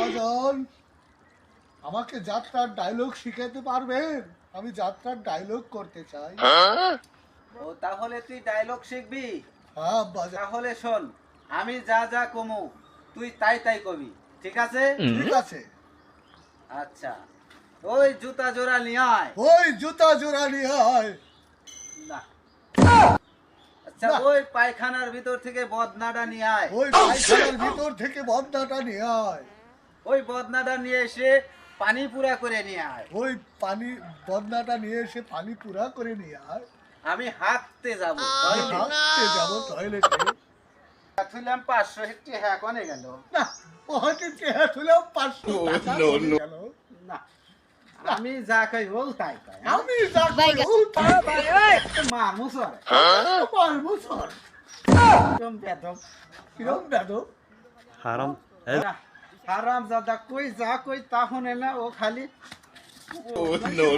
মহাজন আমাকে যাত্রার ডায়লগ শিখাতে পারবেন? আমি যাত্রার ডায়লগ করতে চাই। ও তাহলে তুই ডায়লগ শিখবি? হ্যাঁ বাজা। তাহলে শোন, আমি যা যা কমু তুই তাই তাই কবি, ঠিক আছে? ঠিক আছে। আচ্ছা, ওই জুতা জোড়া নিয়ে আয়। ওই জুতা জোড়া নিয়ে আয়। না। আচ্ছা, ওই পায়খানার ভিতর থেকে বদনাটা নিয়ে আয়। ওই পায়খানার ভিতর থেকে বদনাটা নিয়ে আয়। ওই বদনাটা নিয়ে এসে পানি পুরা করে নিয়ে আয়। ওই পানি বদনাটা নিয়ে এসে পানি পুরা করে নিয়ে আয়। আমি হাঁটতে যাব। আমি হাঁটতে যাবো টয়লেটে। তুইলাম 500 হেক্টে হ্যাঁ কোনে গেল? না, ওহাতে চেহারা তুলেও 500 টাকা চলে গেল। না, আমি যা কই বল তাই কই। আমি যা করি উল্টা মারমু সরে। মারবো স্যার। কিরম বেদব। কিরম বেদব? হারাম হারাম জাদা কই যা কই তা শুনে না, ও খালি no.